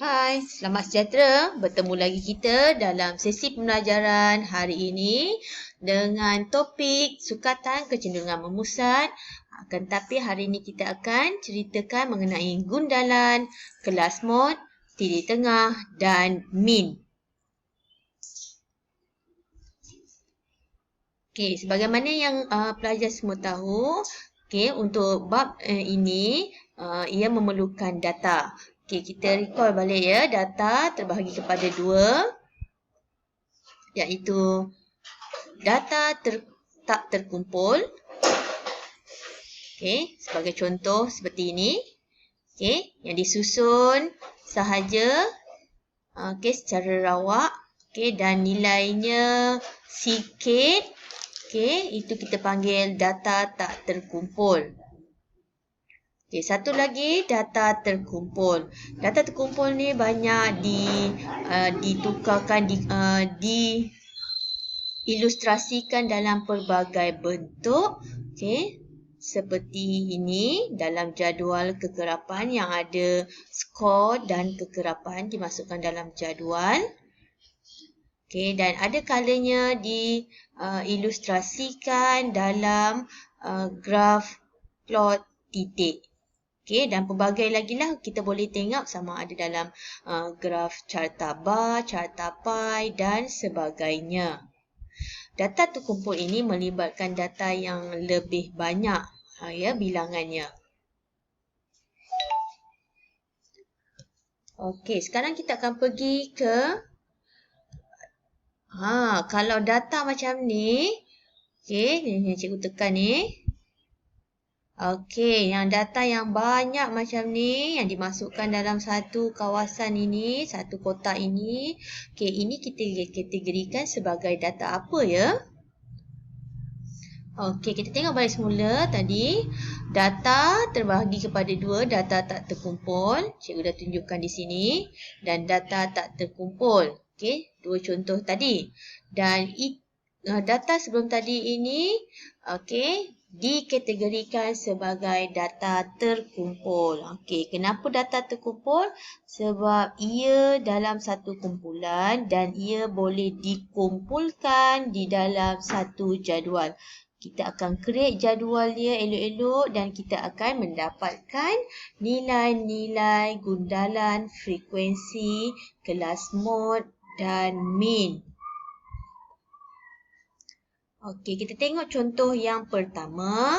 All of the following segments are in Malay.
Hai, selamat sejahtera. Bertemu lagi kita dalam sesi pembelajaran hari ini dengan topik sukatan kecenderungan memusat. Akan tetapi hari ini kita akan ceritakan mengenai gundalan, kelas mod, titik tengah dan min. Okey, sebagaimana yang pelajar semua tahu, okey, untuk bab ini ia memerlukan data. Okey, kita recall balik ya, data terbahagi kepada dua, iaitu data tak terkumpul. Okey, sebagai contoh seperti ini. Okey, yang disusun sahaja okey secara rawak, okey, dan nilainya sikit. Okey, itu kita panggil data tak terkumpul. Okey, satu lagi data terkumpul. Data terkumpul ni banyak ditukarkan, diilustrasikan dalam pelbagai bentuk. Okey, seperti ini dalam jadual kekerapan yang ada skor dan kekerapan dimasukkan dalam jadual. Okey, dan ada kalanya diilustrasikan dalam graf plot titik. Okey, dan pelbagai lagi lah kita boleh tengok sama ada dalam graf carta bar, carta pie dan sebagainya. Data terkumpul ini melibatkan data yang lebih banyak ya bilangannya. Okey, sekarang kita akan pergi ke kalau data macam ni, okey, ni cikgu tekan ni. Okey, yang data yang banyak macam ni yang dimasukkan dalam satu kawasan ini, satu kotak ini. Okey, ini kita kategorikan sebagai data apa ya? Okey, kita tengok balik semula tadi. Data terbahagi kepada dua, data tak terkumpul. Cikgu dah tunjukkan di sini. Dan data tak terkumpul. Okey, dua contoh tadi. Dan data sebelum tadi ini, okey, dikategorikan sebagai data terkumpul. Okey, kenapa data terkumpul? Sebab ia dalam satu kumpulan dan ia boleh dikumpulkan di dalam satu jadual. Kita akan create jadual dia elok-elok dan kita akan mendapatkan nilai-nilai gundalan, frekuensi, kelas mod dan min. Okey, kita tengok contoh yang pertama.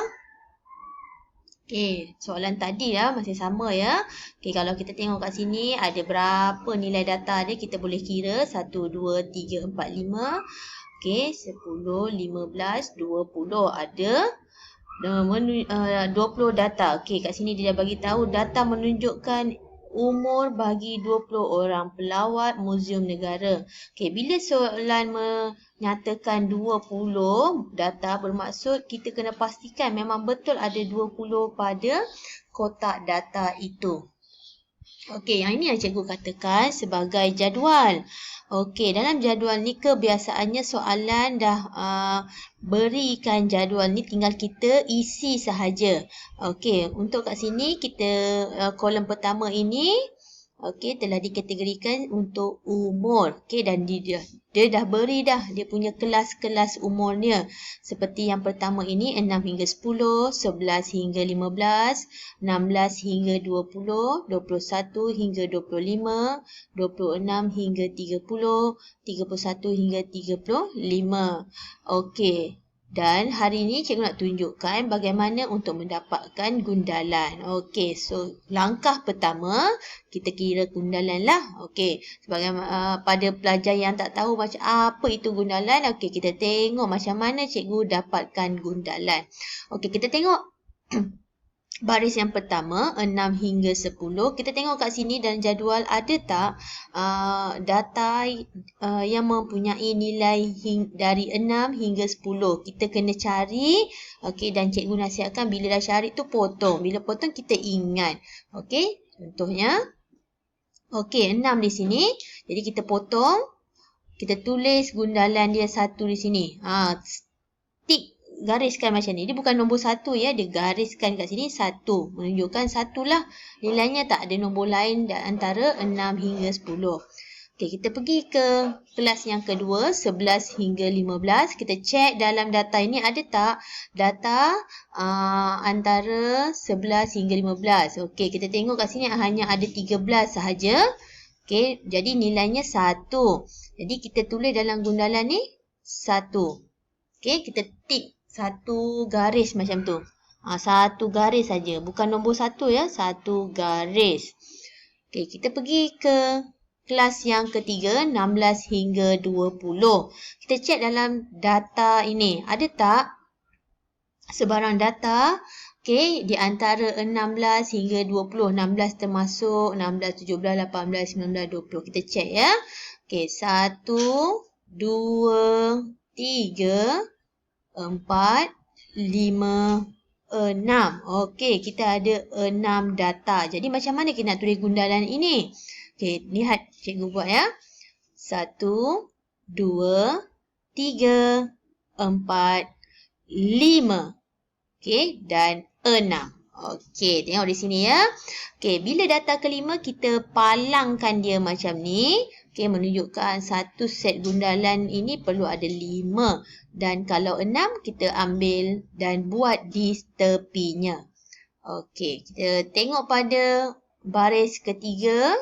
Okey, soalan tadi ya masih sama ya. Okey, kalau kita tengok kat sini ada berapa nilai data dia, kita boleh kira 1, 2, 3, 4, 5. Okey, 10, 15, 20 ada 20 data. Okey, kat sini dia dah bagi tahu data menunjukkan umur bagi 20 orang pelawat Muzium Negara. Okey, bila soalan menyatakan 20 data, bermaksud kita kena pastikan memang betul ada 20 pada kotak data itu. Okey, yang ini yang cikgu katakan sebagai jadual. Okey, dalam jadual ni kebiasaannya soalan dah berikan jadual ni, tinggal kita isi sahaja. Okey, untuk kat sini kita kolom pertama ini okey telah dikategorikan untuk umur. Okey, dan dia dah beri dah dia punya kelas-kelas umurnya. Seperti yang pertama ini 6 hingga 10, 11 hingga 15, 16 hingga 20, 21 hingga 25, 26 hingga 30, 31 hingga 35. Okey. Dan hari ini cikgu nak tunjukkan bagaimana untuk mendapatkan gundalan. Okey, so langkah pertama kita kira gundalan lah. Okey, sebagai pada pelajar yang tak tahu macam apa itu gundalan, okey kita tengok macam mana cikgu dapatkan gundalan. Okey, kita tengok baris yang pertama 6 hingga 10. Kita tengok kat sini dalam jadual ada tak data yang mempunyai nilai dari 6 hingga 10. Kita kena cari. Okey, dan cikgu nasihatkan bila dah cari tu potong. Bila potong kita ingat. Okey, contohnya okey 6 di sini. Jadi kita potong. Kita tulis gundalan dia 1 di sini. Tik gariskan macam ni. Dia bukan nombor 1 ya. Dia gariskan kat sini 1. Menunjukkan 1 lah. Nilainya tak ada nombor lain antara 6 hingga 10. Okey, kita pergi ke kelas yang kedua, 11 hingga 15. Kita cek dalam data ini ada tak data antara 11 hingga 15. Okey, kita tengok kat sini hanya ada 13 sahaja. Okey, jadi nilainya 1. Jadi kita tulis dalam gundalan ni 1. Okey, kita tik 1 garis macam tu. 1 garis saja, bukan nombor 1 ya, 1 garis. Okey, kita pergi ke kelas yang ketiga, 16 hingga 20. Kita cek dalam data ini, ada tak sebarang data di antara 16 hingga 20. 16 termasuk 16, 17, 18, 19, 20. Kita cek ya. Okey, 1, 2, 3, 4, 5, 6. Okey, kita ada 6 data. Jadi macam mana kita nak tulis gundalan ini? Okey, lihat cikgu buat ya. 1, 2, 3, 4, 5. Okey, dan 6. Okey, tengok di sini ya. Okey, bila data kelima kita palangkan dia macam ni. Okey, menunjukkan satu set gundalan ini perlu ada 5. Dan kalau 6, kita ambil dan buat di tepinya. Okey, kita tengok pada baris ketiga.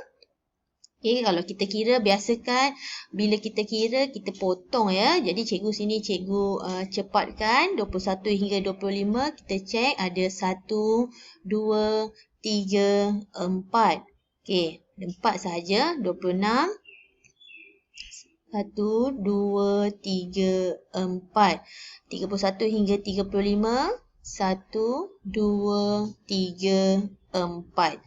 Okey, kalau kita kira, biasakan bila kita kira, kita potong ya. Jadi cikgu sini, cikgu cepatkan 21 hingga 25. Kita cek ada 1, 2, 3, 4. Okey, 4 sahaja, 26. 1, 2, 3, 4. 31 hingga 35. 1, 2, 3, 4.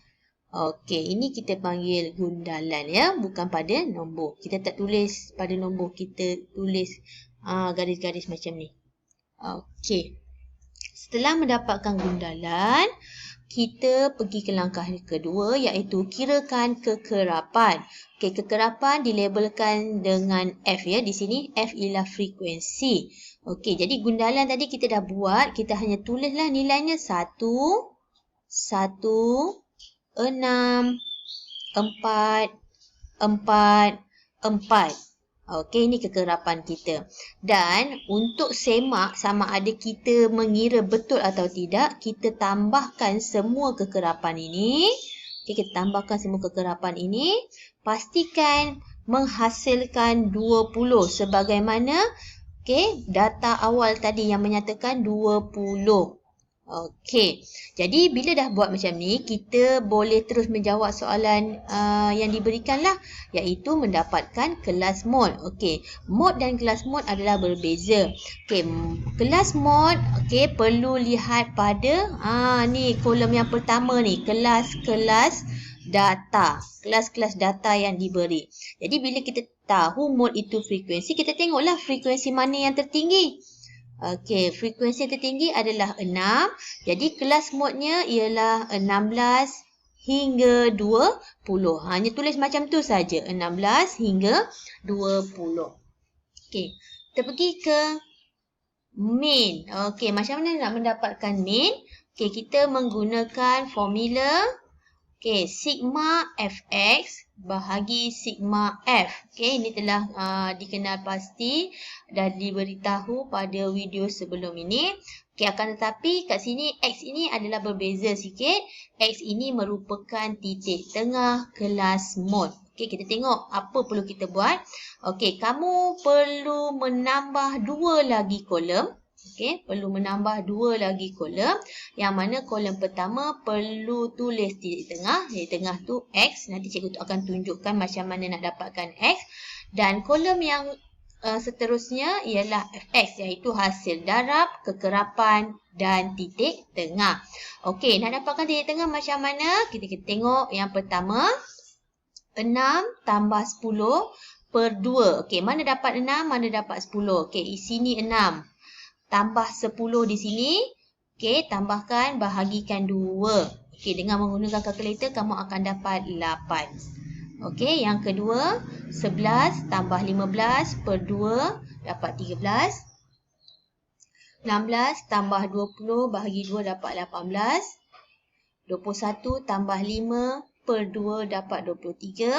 Okey, ini kita panggil gundalan ya, bukan pada nombor. Kita tak tulis pada nombor, kita tulis garis-garis macam ni. Okey. Setelah mendapatkan gundalan, kita pergi ke langkah kedua iaitu kirakan kekerapan. Okey, kekerapan dilabelkan dengan F ya. Di sini F ialah frekuensi. Okey, jadi gundalan tadi kita dah buat, kita hanya tulislah nilainya 1, 1, 6, 4, 4, 4. Okey, ini kekerapan kita. Dan untuk semak sama ada kita mengira betul atau tidak, kita tambahkan semua kekerapan ini. Okey, kita tambahkan semua kekerapan ini. Pastikan menghasilkan 20 sebagaimana data awal tadi yang menyatakan 20. Okey, jadi bila dah buat macam ni, kita boleh terus menjawab soalan yang diberikan lah, iaitu mendapatkan kelas mod. Okey, mod dan kelas mod adalah berbeza. Okey, kelas mod perlu lihat pada ni kolom yang pertama ni, kelas-kelas data. Kelas-kelas data yang diberi. Jadi bila kita tahu mod itu frekuensi, kita tengoklah frekuensi mana yang tertinggi. Okey, frekuensi tertinggi adalah 6. Jadi kelas modnya ialah 16 hingga 20. Hanya tulis macam tu saja, 16 hingga 20. Okey, kita pergi ke min. Okey, macam mana nak mendapatkan min? Okey, kita menggunakan formula sigma fx bahagi sigma f. Okey, ini telah dikenal pasti dan diberitahu pada video sebelum ini. Okey, akan tetapi kat sini x ini adalah berbeza sikit. X ini merupakan titik tengah kelas mod. Okey, kita tengok apa perlu kita buat. Okey, kamu perlu menambah 2 lagi kolom. Okey, perlu menambah 2 lagi kolom. Yang mana kolom pertama perlu tulis titik tengah. Titik tengah tu X. Nanti cikgu tu akan tunjukkan macam mana nak dapatkan X. Dan kolom yang seterusnya ialah Fx, iaitu hasil darab, kekerapan dan titik tengah. Okey, nak dapatkan titik tengah macam mana? Kita tengok yang pertama. 6 tambah 10 per 2. Okey, mana dapat 6, mana dapat 10? Okey, di sini 6. Tambah 10 di sini. Okey, tambahkan, bahagikan 2. Okey, dengan menggunakan kalkulator kamu akan dapat 8. Okey, yang kedua, 11 tambah 15 per 2 dapat 13. 16 tambah 20 bahagi 2 dapat 18. 21 tambah 5 per 2 dapat 23.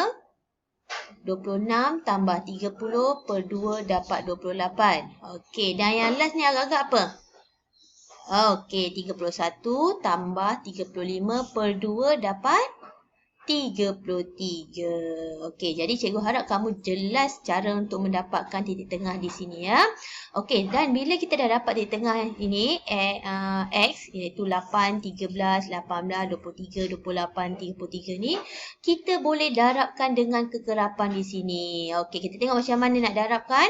26 tambah 30 per 2 dapat 28. Okey, dan yang last ni agak-agak apa? Okey, 31 tambah 35 per 2 dapat 33. Okey, jadi cikgu harap kamu jelas cara untuk mendapatkan titik tengah di sini ya. Okey, dan bila kita dah dapat titik tengah ini X iaitu 8, 13, 18, 23, 28, 33 ni, kita boleh darabkan dengan kekerapan di sini. Okey, kita tengok macam mana nak darabkan.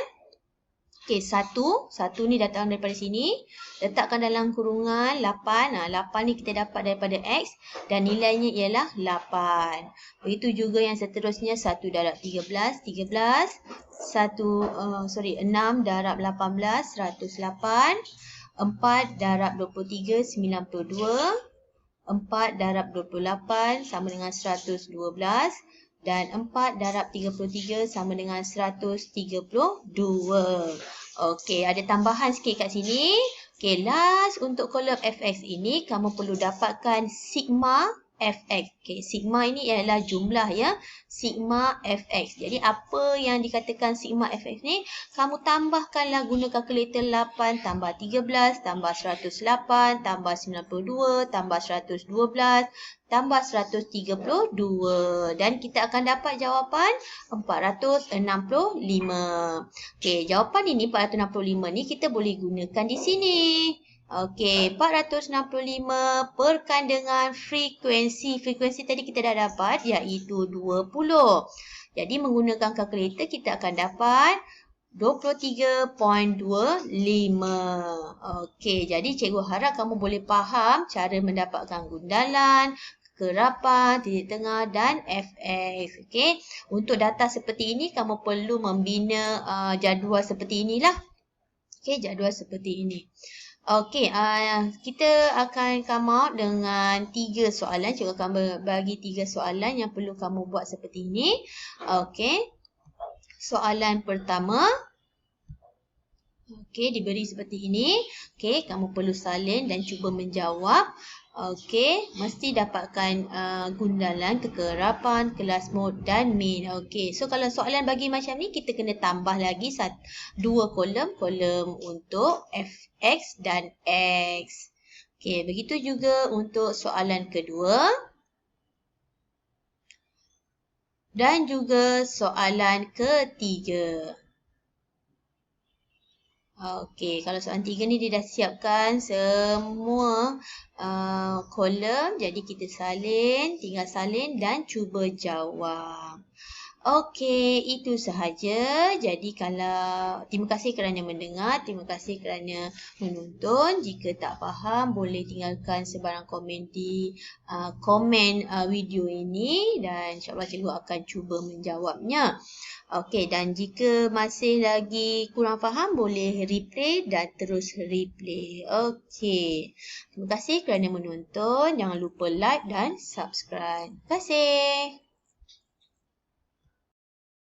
Okey, 1 ni datang daripada sini. Letakkan dalam kurungan 8. 8 ni kita dapat daripada X dan nilainya ialah 8. Begitu juga yang seterusnya 1 darab 13, 6 darab 18, 108. 4 darab 23, 92. 4 darab 28 sama dengan 112. Dan 4 darab 33 sama dengan 132. Okey, ada tambahan sikit kat sini. Okey, last untuk kolom fx ini, kamu perlu dapatkan sigma fx. Okey, sigma ini ialah jumlah ya. Sigma fx. Jadi, apa yang dikatakan sigma fx ni? Kamu tambahkanlah guna kalkulator 8 tambah 13 tambah 108 tambah 92 tambah 112 tambah 132 dan kita akan dapat jawapan 465. Okey, jawapan ini 465 ni kita boleh gunakan di sini. Okey, 465 perkan dengan frekuensi. Frekuensi tadi kita dah dapat iaitu 20. Jadi menggunakan kalkulator kita akan dapat 23.25. Okey, jadi cikgu harap kamu boleh faham cara mendapatkan gundalan, kekerapan, titik tengah dan fx. Okey, untuk data seperti ini kamu perlu membina jadual seperti inilah. Okey, jadual seperti ini. Okey, kita akan come out dengan 3 soalan. Cikgu akan bagi 3 soalan yang perlu kamu buat seperti ini. Okey. Soalan pertama. Okey, diberi seperti ini. Okey, kamu perlu salin dan cuba menjawab. Okey, mesti dapatkan gundalan, kekerapan, kelas mode dan min. Okey, so kalau soalan bagi macam ni, kita kena tambah lagi 2 kolom. Kolom untuk fx dan x. Okey, begitu juga untuk soalan kedua. Dan juga soalan ketiga. Okey, kalau soalan 3 ni dia dah siapkan semua kolom. Jadi kita salin, tinggal salin dan cuba jawab. Okey, itu sahaja. Jadi terima kasih kerana mendengar, terima kasih kerana menonton. Jika tak faham, boleh tinggalkan sebarang komen di komen video ini dan insyaAllah cikgu akan cuba menjawabnya. Okey, dan jika masih lagi kurang faham, boleh replay dan terus replay. Okey, terima kasih kerana menonton. Jangan lupa like dan subscribe. Terima kasih.